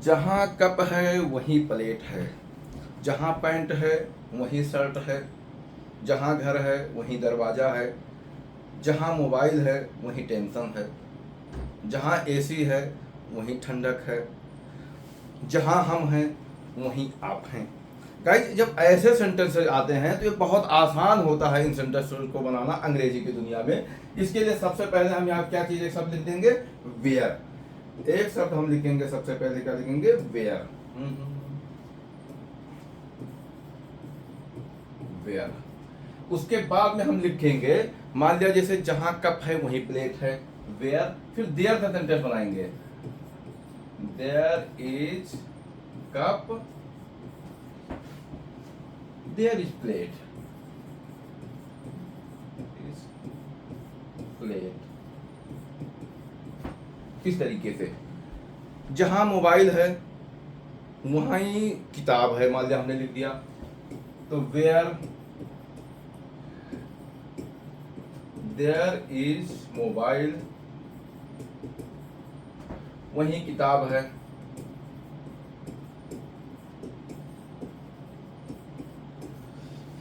जहाँ कप है वहीं प्लेट है, जहाँ पैंट है वहीं शर्ट है, जहाँ घर है वहीं दरवाज़ा है, जहाँ मोबाइल है वहीं टेंशन है, जहाँ एसी है वहीं ठंडक है, जहाँ हम हैं वहीं आप हैं। गाइस, जब ऐसे सेंटेंस आते हैं तो ये बहुत आसान होता है इन सेंटेंस को बनाना अंग्रेजी की दुनिया में। इसके लिए सबसे पहले हम यहाँ क्या चीज़ एक शब्द लिख देंगे, वेयर। एक शब्द हम लिखेंगे, सबसे पहले क्या लिखेंगे, वेयर। वेयर। उसके बाद में हम लिखेंगे, मान लिया जैसे जहां कप है वहीं प्लेट है, वेयर। फिर देयर का सेंटेंस बनाएंगे, there is cup, there is plate, plate. इस तरीके से जहां मोबाइल है वहां ही किताब है, मान लिया हमने लिख दिया, तो वेयर देयर इज मोबाइल, वही किताब है।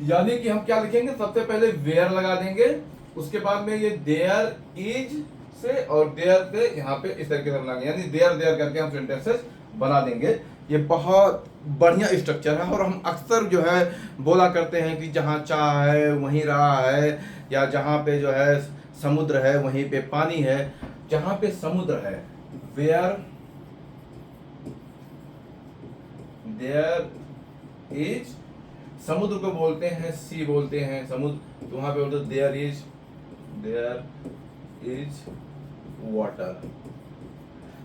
यानी कि हम क्या लिखेंगे, सबसे पहले वेयर लगा देंगे, उसके बाद में ये देयर इज से और देयर से यहाँ पे इस तरीके से बनाएंगे, यानी देयर देयर करके हम सेंटेंसेस बना देंगे। ये बहुत बढ़िया स्ट्रक्चर है और हम अक्सर जो है बोला करते हैं कि जहाँ चाह है वहीं राह है, या जहाँ पे जो है समुद्र है वहीं पे पानी है। जहाँ पे समुद्र है, वेयर देयर इज, समुद्र को बोलते हैं सी बोलते हैं समुद्र, तो वहां पे बोलते देयर इज वाटर।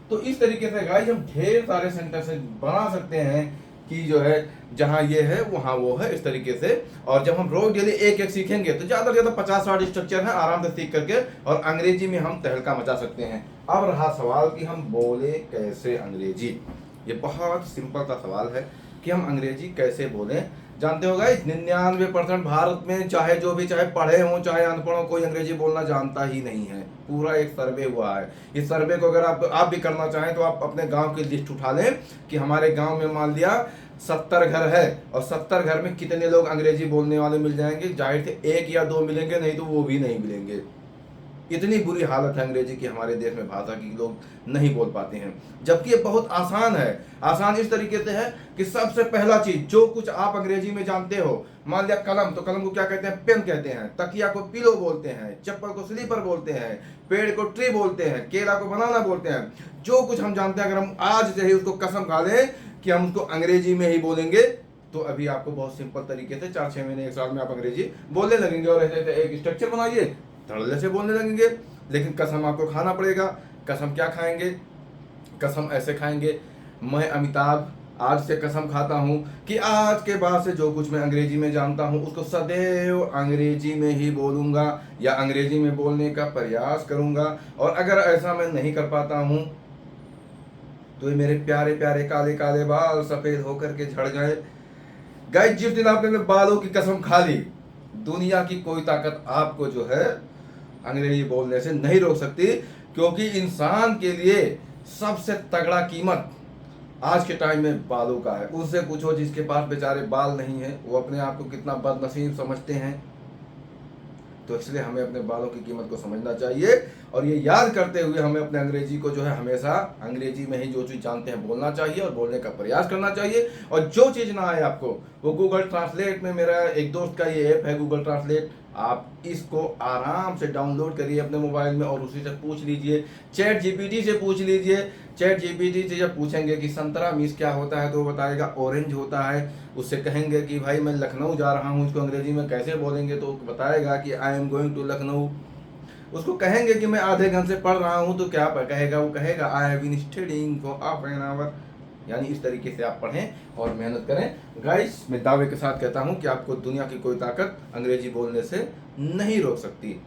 तो इस तरीके से गाइस हम ढेर सारे सेंटेंसेस बना सकते हैं कि जो है जहां ये है वहां वो है, इस तरीके से। और जब हम रोज डेली एक एक सीखेंगे तो ज्यादा से ज्यादा 50-60 स्ट्रक्चर है, आराम से सीख करके और अंग्रेजी में हम तहलका मचा सकते हैं। अब रहा सवाल कि हम बोले कैसे अंग्रेजी। ये बहुत सिंपल सा सवाल है कि हम अंग्रेजी कैसे बोलें। जानते हो गाइस, 99% भारत में चाहे जो भी, चाहे पढ़े हों चाहे अनपढ़ हो, कोई अंग्रेजी बोलना जानता ही नहीं है। पूरा एक सर्वे हुआ है। इस सर्वे को अगर आप भी करना चाहें तो आप अपने गांव की लिस्ट उठा लें कि हमारे गांव में मान लिया 70 घर है और 70 घर में कितने लोग अंग्रेजी बोलने वाले मिल जाएंगे। जाहिर थे 1 या 2 मिलेंगे, नहीं तो वो भी नहीं मिलेंगे। इतनी बुरी हालत है अंग्रेजी की हमारे देश में, भाषा की लोग नहीं बोल पाते हैं। जबकि ये बहुत आसान है। आसान इस तरीके से है कि सबसे पहला चीज जो कुछ आप अंग्रेजी में जानते हो, मान लिया कलम, तो कलम को क्या कहते हैं, पेन कहते हैं। तकिया को पिलो बोलते हैं, चप्पल को स्लीपर बोलते हैं, पेड़ को ट्री बोलते हैं, केला को बनाना बोलते हैं। जो कुछ हम जानते हैं, अगर हम आज से ही उसको कसम खा लें कि हम उसको अंग्रेजी में ही बोलेंगे, तो अभी आपको बहुत सिंपल तरीके से 4-6 महीने 1 साल में आप अंग्रेजी बोलने लगेंगे। और ऐसे एक स्ट्रक्चर बनाइए, धड़ल्ले से बोलने लगेंगे। लेकिन कसम आपको खाना पड़ेगा। कसम क्या खाएंगे, कसम ऐसे खाएंगे, मैं अमिताभ आज से कसम खाता हूं कि आज के बाद से जो कुछ मैं अंग्रेजी में जानता हूं उसको सदैव अंग्रेजी में ही बोलूंगा या अंग्रेजी में बोलने का प्रयास करूंगा। और अगर ऐसा मैं नहीं कर पाता हूं तो ये मेरे प्यारे प्यारे काले काले बाल सफेद होकर के झड़ गए। गाइस, जिस दिन आपने बालों की कसम खा ली, दुनिया की कोई ताकत आपको जो है अंग्रेजी बोलने से नहीं रोक सकती। क्योंकि इंसान के लिए सबसे तगड़ा कीमत आज के टाइम में बालों का है। उससे पूछो जिसके पास बेचारे बाल नहीं है, वो अपने आप को कितना बदनसीब समझते हैं। तो इसलिए हमें अपने बालों की कीमत को समझना चाहिए और ये याद करते हुए हमें अपने अंग्रेजी को जो है हमेशा अंग्रेजी में ही जो चीज़ जानते हैं बोलना चाहिए और बोलने का प्रयास करना चाहिए। और जो चीज़ ना आए आपको, वो गूगल ट्रांसलेट में, मेरा एक दोस्त का ये ऐप है गूगल ट्रांसलेट, आप इसको आराम से डाउनलोड करिए अपने मोबाइल में और उसी से पूछ लीजिए। चैट जीपीटी से पूछ लीजिए। चैट जीपीटी से जब पूछेंगे कि संतरा मीस क्या होता है तो वो बताएगा ऑरेंज होता है। उससे कहेंगे कि भाई मैं लखनऊ जा रहा हूँ, इसको अंग्रेजी में कैसे बोलेंगे, तो बताएगा कि I am going to Lucknow. उसको कहेंगे कि मैं आधे घंटे से पढ़ रहा हूँ, तो क्या कहेगा, वो कहेगा I have been studying for half an hour. यानी इस तरीके से आप पढ़ें और मेहनत करें। गाइस, मैं दावे के साथ कहता हूं कि आपको दुनिया की कोई ताकत अंग्रेजी बोलने से नहीं रोक सकती।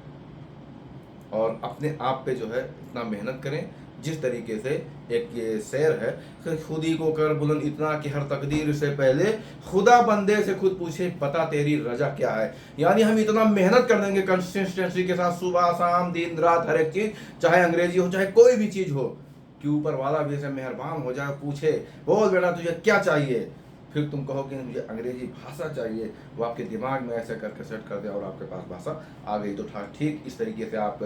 और अपने आप पे जो है इतना मेहनत करें जिस तरीके से एक ये शेर है कि खुदी को कर बुलंद इतना कि हर तकदीर से पहले खुदा बंदे से खुद पूछे बता तेरी रजा क्या है। यानी हम इतना मेहनत कर देंगे कंसिस्टेंसी के साथ, सुबह शाम दिन रात हर एक चीज़, चाहे अंग्रेजी हो चाहे कोई भी चीज़ हो, कि ऊपर वाला भी ऐसे मेहरबान हो जाए, पूछे बोल बेटा तुझे क्या चाहिए, फिर तुम कहो कि मुझे अंग्रेजी भाषा चाहिए, वो आपके दिमाग में ऐसे करके सेट कर दे और आपके पास भाषा आ गई। तो ठीक इस तरीके से आप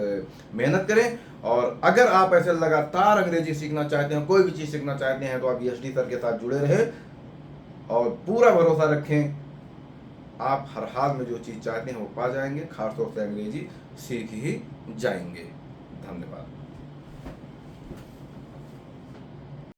मेहनत करें। और अगर आप ऐसे लगातार अंग्रेजी सीखना चाहते हैं, कोई भी चीज़ सीखना चाहते हैं, तो आप यशडी सर के साथ जुड़े रहें और पूरा भरोसा रखें, आप हर हाल में जो चीज़ चाहते हैं वो पा जाएंगे, खासतौर से अंग्रेजी सीख ही जाएंगे। धन्यवाद।